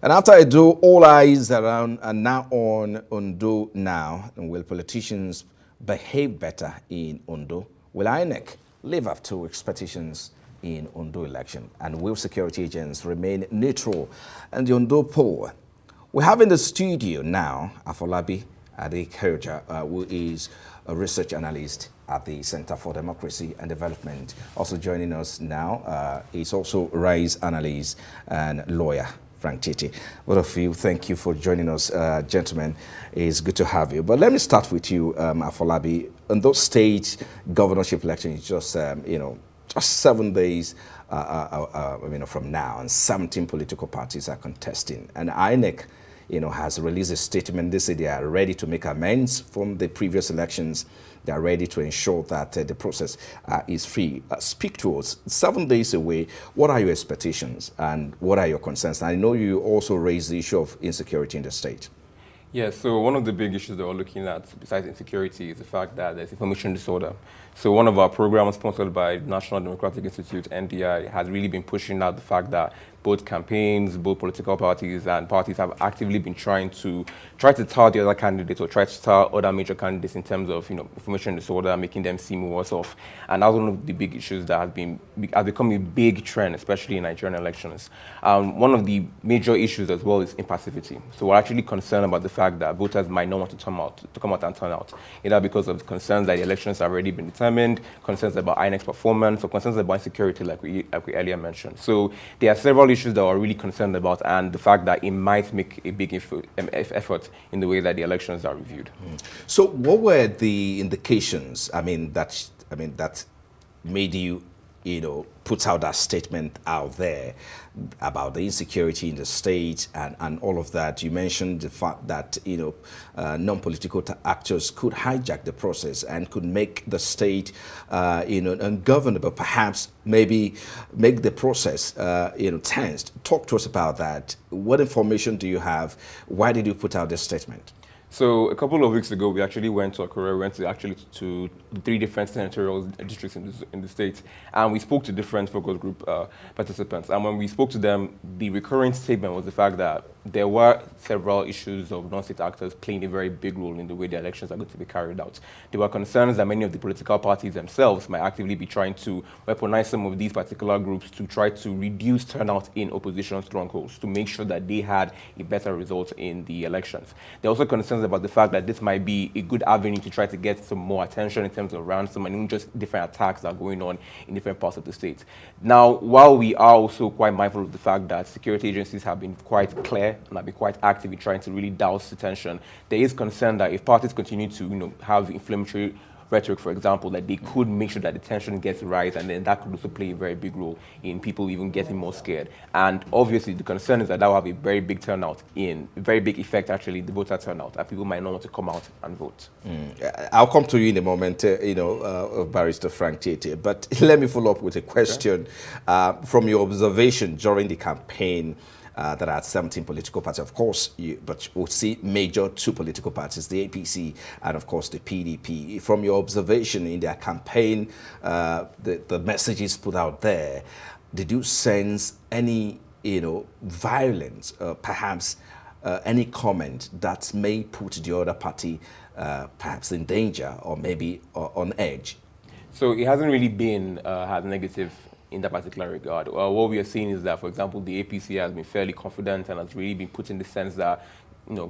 And after I do, all eyes around are now on Ondo now. And will politicians behave better in Ondo? Will INEC live up to expectations in Ondo election? And will security agents remain neutral? And the Ondo poll. We have in the studio now Afolabi Adekaiyoja, who is a research analyst at the Center for Democracy and Development. Also joining us now is also RISE analyst and lawyer, Tietie. Both of you, thank you for joining us, gentlemen. It's good to have you. But let me start with you, Afolabi. On those state governorship elections, just just 7 days from now, and 17 political parties are contesting, and INEC has released a statement. They say they are ready to make amends from the previous elections. They are ready to ensure that the process is free. Speak to us. 7 days away, what are your expectations and what are your concerns? I know you also raised the issue of insecurity in the state. Yeah, so one of the big issues that we're looking at, besides insecurity, is the fact that there's information disorder. So one of our programs sponsored by National Democratic Institute, NDI, has really been pushing out the fact that both campaigns, both political parties and parties have actively been trying to tell the other candidates or try to tell other major candidates in terms of information disorder, making them seem worse off. And that's one of the big issues that has become a big trend, especially in Nigerian elections. One of the major issues as well is impassivity. So we're actually concerned about the fact that voters might not want to come out and turn out, either because of the concerns that the elections have already been determined, concerns about INEC's performance, or concerns about insecurity, like we earlier mentioned. So there are several issues that we're really concerned about, and the fact that it might make a big effort in the way that the elections are reviewed. So what were the indications, that made you, put out that statement out there about the insecurity in the state and all of that? You mentioned the fact that, non-political actors could hijack the process and could make the state, ungovernable, perhaps maybe make the process, tensed. Talk to us about that. What information do you have? Why did you put out this statement? So a couple of weeks ago, we actually went to Akure. We went to 3 different senatorial districts in the state, and we spoke to different focus group participants. And when we spoke to them, the recurring statement was the fact that there were several issues of non-state actors playing a very big role in the way the elections are going to be carried out. There were concerns that many of the political parties themselves might actively be trying to weaponize some of these particular groups to try to reduce turnout in opposition strongholds to make sure that they had a better result in the elections. There are also concerns about the fact that this might be a good avenue to try to get some more attention in terms of ransom and even just different attacks that are going on in different parts of the state. Now, while we are also quite mindful of the fact that security agencies have been quite clear and have been quite active in trying to really douse the tension, there is concern that if parties continue to have inflammatory rhetoric, for example, that they could make sure that the tension gets rise, and then that could also play a very big role in people even getting more scared. And obviously, the concern is that will have a very big very big effect, actually, the voter turnout, and people might not want to come out and vote. I'll come to you in a moment, Barrister Tietie, but let me follow up with a question. From your observation during the campaign, that are 17 political parties, of course, but we'll see major 2 political parties, the APC and, of course, the PDP. From your observation in their campaign, the messages put out there, did you sense any, violence, perhaps any comment that may put the other party perhaps in danger or maybe on edge? So it hasn't really been had negative in that particular regard. What we are seeing is that, for example, the APC has been fairly confident and has really been put in the sense that,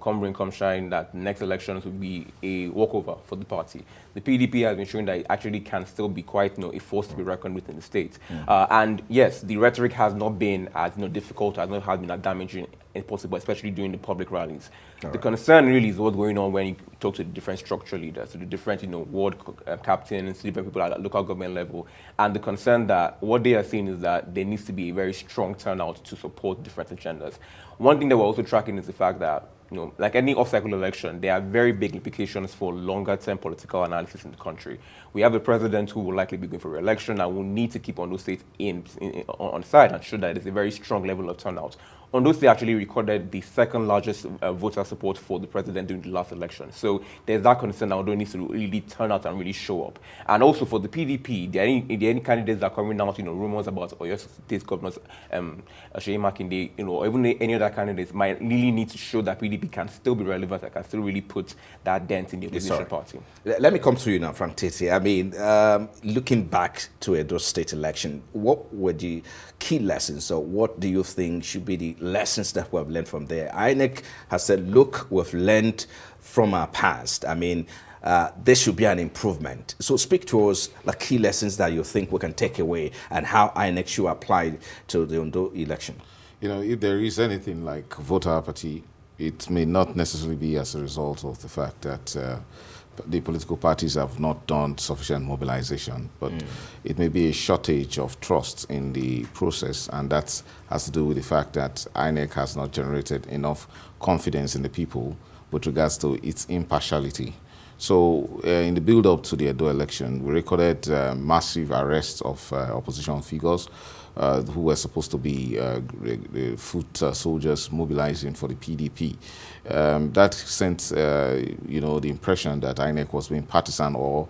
come rain, come shine, that next elections will be a walkover for the party. The PDP has been showing that it actually can still be quite, a force to be reckoned with in the state. And yes, the rhetoric has not been as difficult, has not been as damaging as possible, especially during the public rallies. The concern really is what's going on when you talk to the different structure leaders, to the different, ward captains, different people at the local government level. And the concern that what they are saying is that there needs to be a very strong turnout to support different agendas. One thing that we're also tracking is the fact that, like any off-cycle election, there are very big implications for longer-term political analysis in the country. We have a president who will likely be going for re-election and will need to keep Ondo State on side and show that there's a very strong level of turnout. Ondo State actually recorded the second largest voter support for the president during the last election. So there's that concern that Ondo needs to really turn out and really show up. And also for the PDP, there are any candidates that are coming out, rumors about Oyo State Governors, Seyi Makinde, or even any other candidates might really need to show that PDP can still be relevant and can still really put that dent in the opposition party. Let me come to you now, Frank Tietie. I mean, looking back to Edo State election, what were the key lessons, or what do you think should be the lessons that we have learned from there? INEC has said, look, we've learned from our past. I mean, there should be an improvement. So speak to us the key lessons that you think we can take away and how INEC should apply to the Ondo election. If there is anything like voter apathy, it may not necessarily be as a result of the fact that the political parties have not done sufficient mobilization, but it may be a shortage of trust in the process, and that has to do with the fact that INEC has not generated enough confidence in the people with regards to its impartiality. So in the build-up to the Edo election, we recorded massive arrests of opposition figures who were supposed to be foot soldiers mobilizing for the PDP. That sent, the impression that INEC was being partisan, or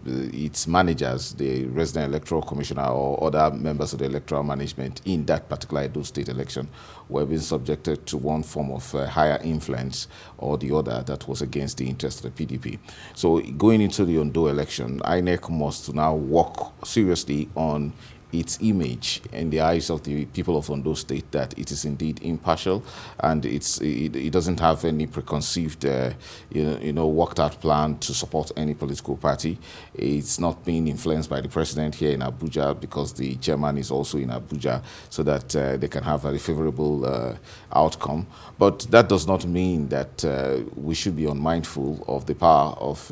its managers, the resident electoral commissioner or other members of the electoral management in that particular Edo State election were being subjected to one form of higher influence or the other that was against the interest of the PDP. So going into the Ondo election, INEC must now work seriously on its image in the eyes of the people of Ondo State, that it is indeed impartial, and it doesn't have any preconceived, worked out plan to support any political party. It's not being influenced by the president here in Abuja, because the chairman is also in Abuja, so that they can have a favorable outcome. But that does not mean that we should be unmindful of the power of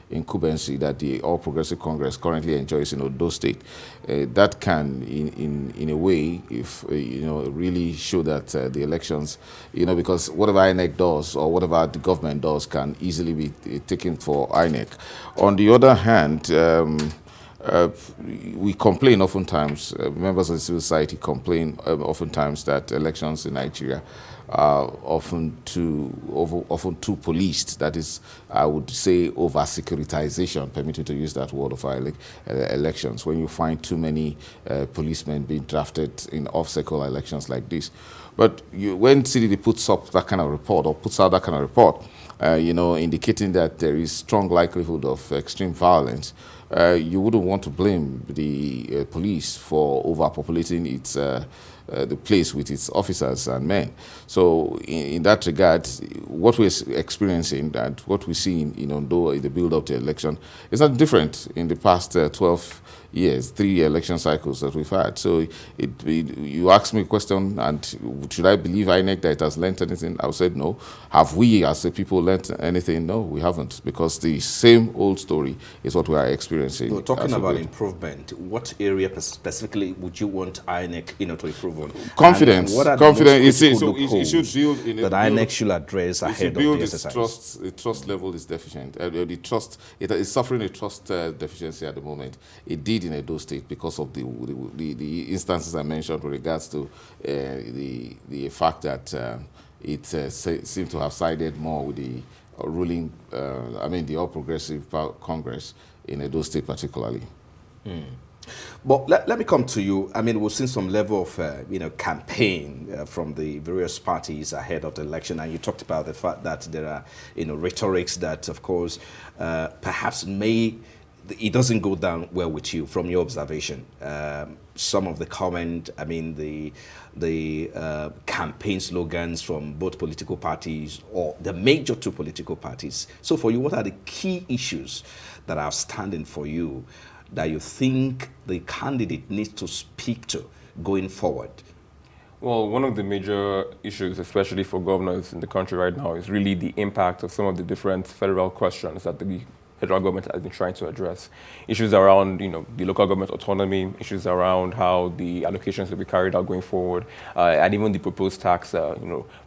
incumbency that the All Progressive Congress currently enjoys in Ondo State. That can, in a way, if really show that the elections, because whatever INEC does or whatever the government does can easily be taken for INEC. On the other hand, we complain oftentimes, members of the civil society complain oftentimes that elections in Nigeria are often too policed. That is, I would say, over-securitization, permit me to use that word, of our elections, when you find too many policemen being drafted in off-cycle elections like this. But when CDD puts up that kind of report, or puts out that kind of report, indicating that there is strong likelihood of extreme violence, you wouldn't want to blame the police for overpopulating its the place with its officers and men. So in that regard, what we're experiencing and what we see in Ondo in the build-up to election is not different in the past 12 years, 3 election cycles that we've had. So you asked me a question, and should I believe INEC that it has learned anything? I said no. Have we as the people learned anything? No, we haven't, because the same old story is what we are experiencing. We're talking about improvement. What area specifically would you want INEC to improve on? Confidence. What are confidence. The So it should build in that INEC should address ahead of the exercise. The trust level is deficient. The trust, it is suffering a trust deficiency at the moment. It did in Edo State because of the instances I mentioned with regards to the fact that it seemed to have sided more with the ruling, the All Progressive Congress in Edo State particularly. But let me come to you. I mean, we've seen some level of, campaign from the various parties ahead of the election, and you talked about the fact that there are, rhetorics that, of course, perhaps it doesn't go down well with you from your observation. Some of the comment, the campaign slogans from both political parties, or the major 2 political parties. So for you, what are the key issues that are standing for you that you think the candidate needs to speak to going forward? Well, one of the major issues, especially for governors in the country right now, is really the impact of some of the different federal questions that the federal government has been trying to address. Issues around, the local government autonomy, issues around how the allocations will be carried out going forward, and even the proposed tax,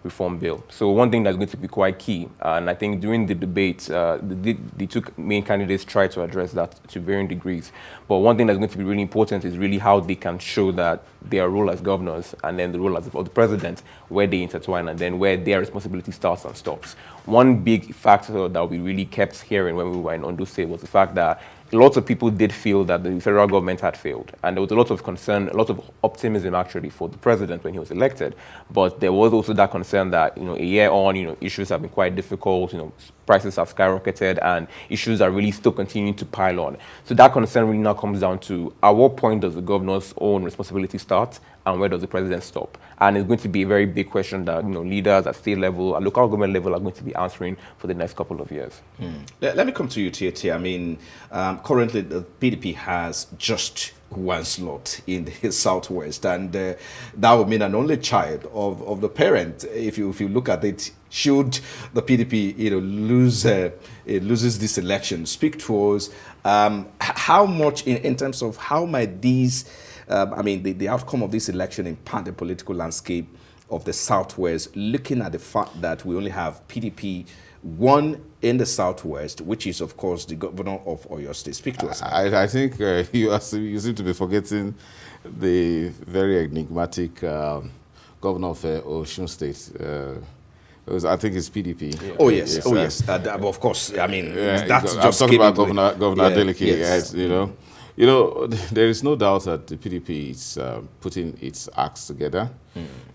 reform bill. So one thing that's going to be quite key, and I think during the debate, the two main candidates tried to address that to varying degrees. But one thing that's going to be really important is really how they can show that their role as governors and then the role of the president, where they intertwine and then where their responsibility starts and stops. One big factor that we really kept hearing when we were in Ondo State was the fact that lots of people did feel that the federal government had failed. And there was a lot of concern, a lot of optimism actually for the president when he was elected. But there was also that concern that, a year on, issues have been quite difficult, prices have skyrocketed and issues are really still continuing to pile on. So that concern really now comes down to at what point does the governor's own responsibility start and where does the president stop? And it's going to be a very big question that leaders at state level, at local government level are going to be answering for the next couple of years. Let me come to you, Tietie. I mean, currently the PDP has just one slot in the Southwest, and that would mean an only child of the parent. If you look at it, should the PDP loses this election, speak to us. How much in terms of how might these the outcome of this election impact the political landscape of the Southwest, looking at the fact that we only have PDP one in the Southwest, which is, of course, the governor of Oyo State. Speak to us. I think you seem to be forgetting the very enigmatic governor of Osun State. I think it's PDP. Yeah. Oh, yes. Of course. I mean, that's I'm just talking about Governor Adekaiyoja. Yes. There is no doubt that the PDP is putting its acts together.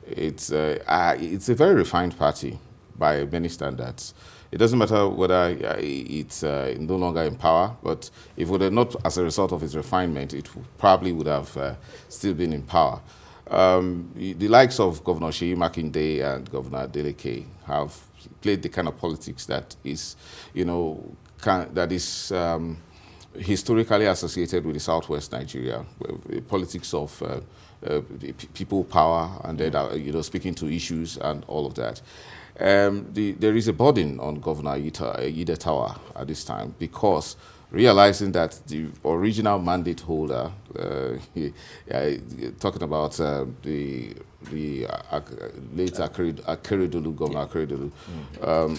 It's a very refined party by many standards. It doesn't matter whether it's no longer in power, but if it were not as a result of its refinement, it probably would have still been in power. The likes of Governor Seyi Makinde and Governor Adeleke have played the kind of politics that is, historically associated with the Southwest Nigeria, politics of people power and then, speaking to issues and all of that. There is a burden on Governor Idetawa at this time because realizing that the original mandate holder, talking about the late Akeredolu, Governor Akeredolu,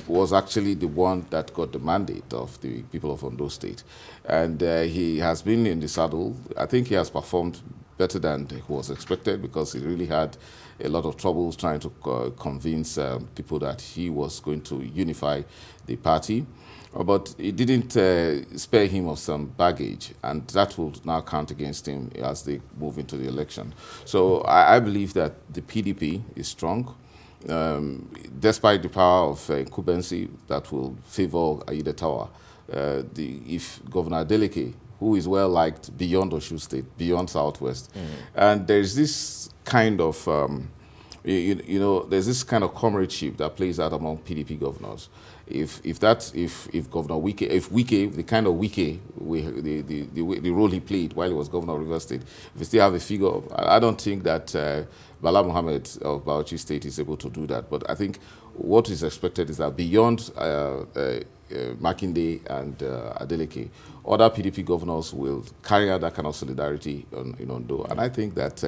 was actually the one that got the mandate of the people of Ondo State. And he has been in the saddle. I think he has performed better than was expected because he really had a lot of troubles trying to convince people that he was going to unify the party. But it didn't spare him of some baggage, and that will now count against him as they move into the election. So I believe that the PDP is strong, despite the power of incumbency that will favor Idetawa. If Governor Adeleke, who is well liked beyond Osun State, beyond Southwest, and there's this kind of there's this kind of comradeship that plays out among PDP governors. If Governor Wike, the kind of Wike, the role he played while he was governor of Rivers State, if we still have a figure, I don't think that Bala Mohammed of Bauchi State is able to do that. But I think what is expected is that beyond Makinde and Adeleke, other PDP governors will carry out that kind of solidarity in Ondo. And I think that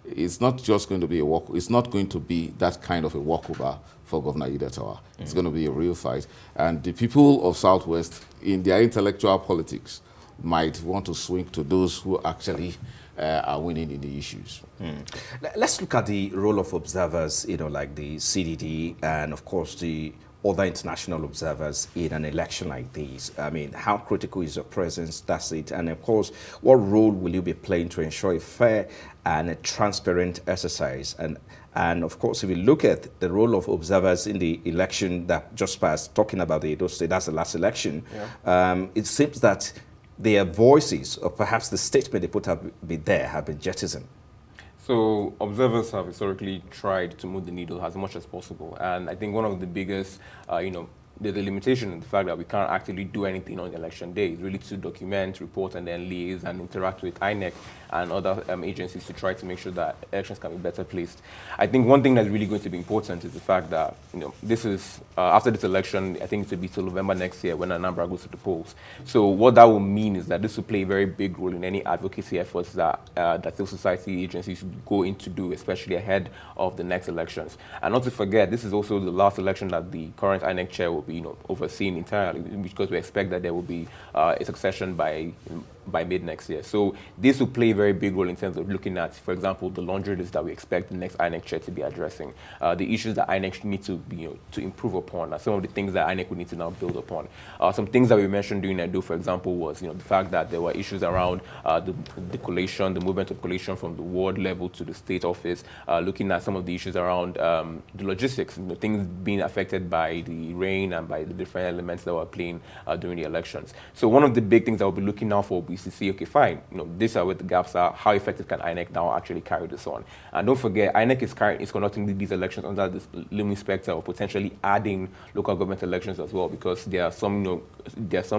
it's not just going to be it's not going to be that kind of a walkover for Governor Idetawa. It's going to be a real fight. And the people of Southwest, in their intellectual politics, might want to swing to those who actually are winning in the issues. Let's look at the role of observers, like the CDD and, of course, the other international observers in an election like this. I mean, how critical is your presence? That's it. And, of course, what role will you be playing to ensure a fair and a transparent exercise? And of course, if you look at the role of observers in the election that just passed, talking about the Edo State, that's the last election, it seems that their voices, or perhaps the statement they put up there, have been jettisoned. So observers have historically tried to move the needle as much as possible. And I think one of the biggest, there's a limitation in the fact that we can't actually do anything on the election day. It's really to document, report, and then liaise and interact with INEC and other agencies to try to make sure that elections can be better placed. I think one thing that's really going to be important is the fact that, this is, after this election, I think it will be till November next year when Anambra goes to the polls. So what that will mean is that this will play a very big role in any advocacy efforts that civil society agencies go in to do, especially ahead of the next elections. And not to forget, this is also the last election that the current INEC chair will be overseen entirely, because we expect that there will be a succession by mid next year. So this will play a very big role in terms of looking at, for example, the laundry list that we expect the next INEC chair to be addressing, the issues that INEC need to to improve upon, some of the things that INEC would need to now build upon. Some things that we mentioned during Edo, for example, was the fact that there were issues around the collation, the movement of collation from the ward level to the state office, looking at some of the issues around the logistics, things being affected by the rain and by the different elements that were playing during the elections. So one of the big things that we'll be looking out for is to see, okay, fine, these are where the gaps are. How effective can INEC now actually carry this on? And don't forget, INEC is conducting these elections under this looming specter of potentially adding local government elections as well, because there are some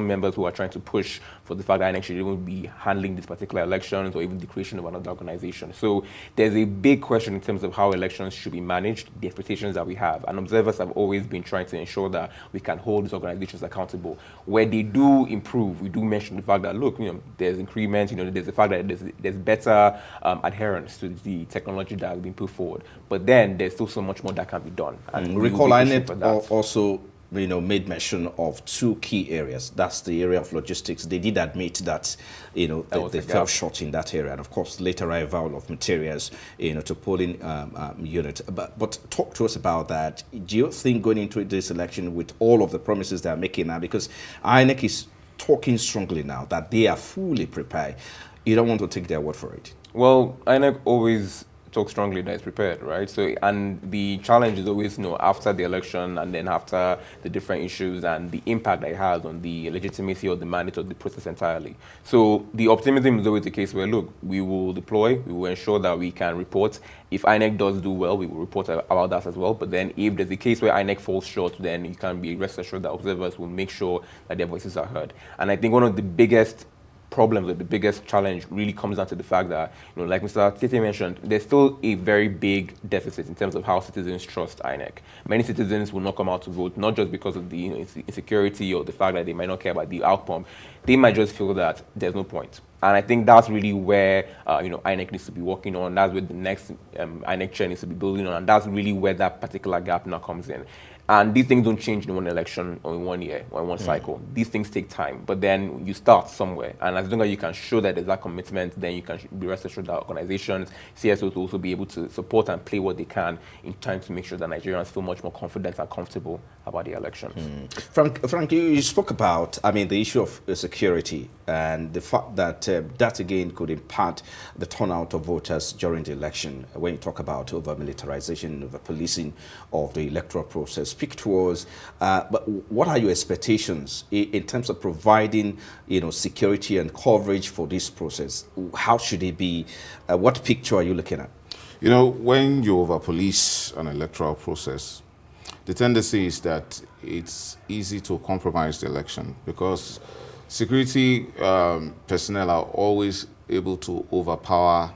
members who are trying to push for the fact that INEC should even be handling these particular elections or even the creation of another organization. So there's a big question in terms of how elections should be managed, the expectations that we have. And observers have always been trying to ensure that we can hold these organizations accountable. Where they do improve, we do mention the fact that, look, there's increments, there's the fact that there's better adherence to the technology that has been put forward. But then there's still so much more that can be done. And recall INEC also made mention of two key areas. That's the area of logistics. They did admit that they fell short in that area, and of course later arrival of materials to polling units. But talk to us about that. Do you think going into this election with all of the promises they're making now, because INEC is talking strongly now that they are fully prepared, you don't want to take their word for it? Well, INEC always talk strongly that it's prepared, right? So, and the challenge is always, after the election and then after the different issues and the impact that it has on the legitimacy or the mandate of the process entirely. So the optimism is always the case where, look, we will deploy, we will ensure that we can report. If INEC does do well, we will report about that as well. But then if there's a case where INEC falls short, then you can be rest assured that observers will make sure that their voices are heard. And I think one of the biggest problems or the biggest challenge really comes down to the fact that, like Mr. Tietie mentioned, there's still a very big deficit in terms of how citizens trust INEC. Many citizens will not come out to vote, not just because of the insecurity or the fact that they might not care about the outcome. They might just feel that there's no point. And I think that's really where INEC needs to be working on. That's where the next INEC chair needs to be building on. And that's really where that particular gap now comes in. And these things don't change in one election or in 1 year or in one cycle. These things take time, but then you start somewhere. And as long as you can show that there's that commitment, then you can be rest assured that organizations, CSOs will also be able to support and play what they can in time to make sure that Nigerians feel much more confident and comfortable about the elections. Frank, you spoke about, the issue of security and the fact that that again could impact the turnout of voters during the election. When you talk about over-militarization, over-policing of the electoral process, speak to us. But what are your expectations in terms of providing, security and coverage for this process? How should it be? What picture are you looking at? When you over-police an electoral process, the tendency is that it's easy to compromise the election because security personnel are always able to overpower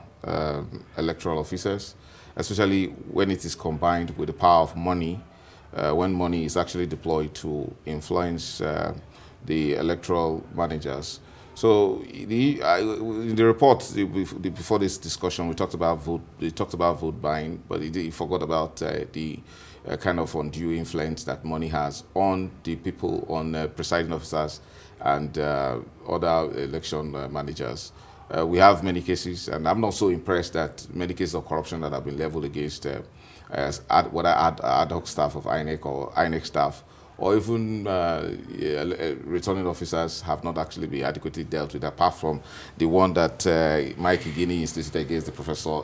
electoral officers, especially when it is combined with the power of money, when money is actually deployed to influence the electoral managers. So in the report before this discussion, we talked about vote buying, but he forgot about the kind of undue influence that money has on the people, on presiding officers and other election managers. We have many cases, and I'm not so impressed that many cases of corruption that have been leveled against whether ad hoc staff of INEC or INEC staff, or even returning officers have not actually been adequately dealt with, apart from the one that Mike Igini instituted against the professor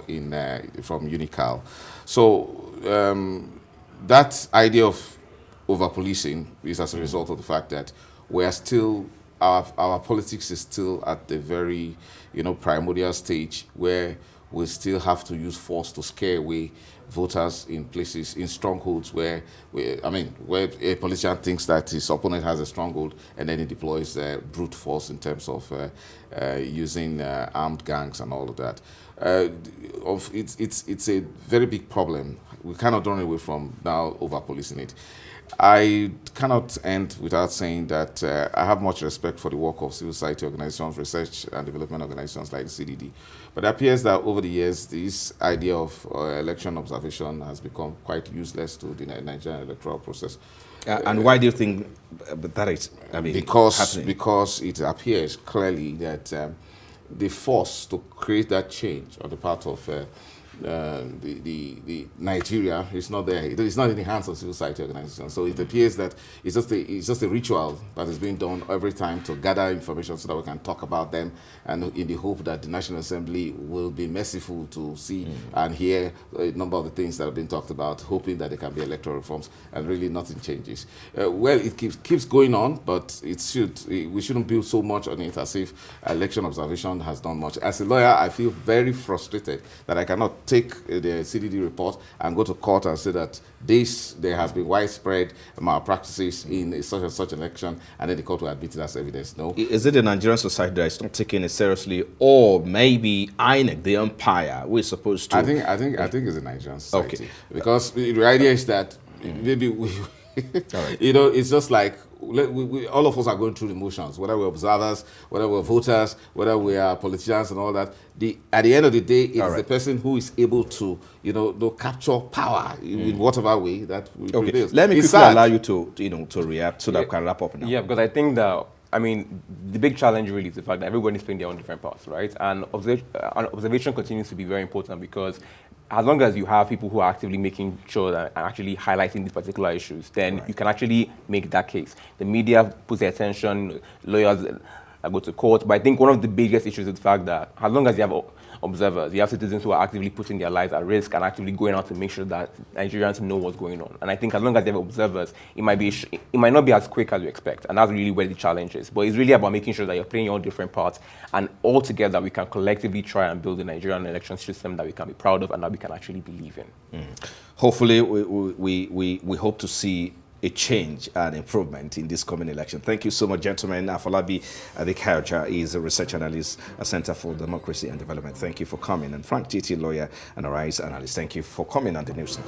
from Unical. So that idea of over-policing is as a result of the fact that we are still, our politics is still at the very primordial stage where we still have to use force to scare away voters in places, in strongholds where a politician thinks that his opponent has a stronghold, and then he deploys brute force in terms of using armed gangs and all of that. It's a very big problem. We cannot run away from now over-policing it. I cannot end without saying that I have much respect for the work of civil society organizations, research and development organizations like the CDD. But it appears that over the years, this idea of election observation has become quite useless to the Nigerian electoral process. And why do you think that is happening? Because it appears clearly that the force to create that change on the part of the Nigeria is not there. It's not in the hands of civil society organizations. So it appears that it's just a ritual that is being done every time to gather information so that we can talk about them, and in the hope that the National Assembly will be merciful to see and hear a number of the things that have been talked about, hoping that there can be electoral reforms, and really nothing changes. Well, it keeps going on, but we shouldn't build so much on it as if election observation has done much. As a lawyer, I feel very frustrated that I cannot take the CDD report and go to court and say that there has been widespread malpractices in such and such election, and then the court will admit it as evidence. No. Is it the Nigerian society that is not taking it seriously, or maybe INEC, the umpire, we're supposed to? I think it's the Nigerian society. Okay. Because the idea is that maybe right. It's just like all of us are going through the motions, whether we're observers, whether we're voters, whether we are politicians and all that. At the end of the day, it's the person who is able to, capture power in whatever way that prevails. Let me quickly allow you to react so that we can wrap up now. Yeah, because I think that, the big challenge really is the fact that everybody's playing their own different parts, right? And observation continues to be very important, because as long as you have people who are actively making sure that are actually highlighting these particular issues, then you can actually make that case. The media puts their attention, lawyers go to court. But I think one of the biggest issues is the fact that as long as you have observers, you have citizens who are actively putting their lives at risk and actively going out to make sure that Nigerians know what's going on. And I think as long as you have observers, it might not be as quick as you expect, and that's really where the challenge is. But it's really about making sure that you're playing your own different parts, and all together we can collectively try and build a Nigerian election system that we can be proud of and that we can actually believe in. Hopefully, we hope to see a change and improvement in this coming election. Thank you so much, gentlemen. Afolabi Adekaiyoja is a research analyst at Center for Democracy and Development. Thank you for coming. And Frank Tietie, lawyer and a rights analyst. Thank you for coming on the news.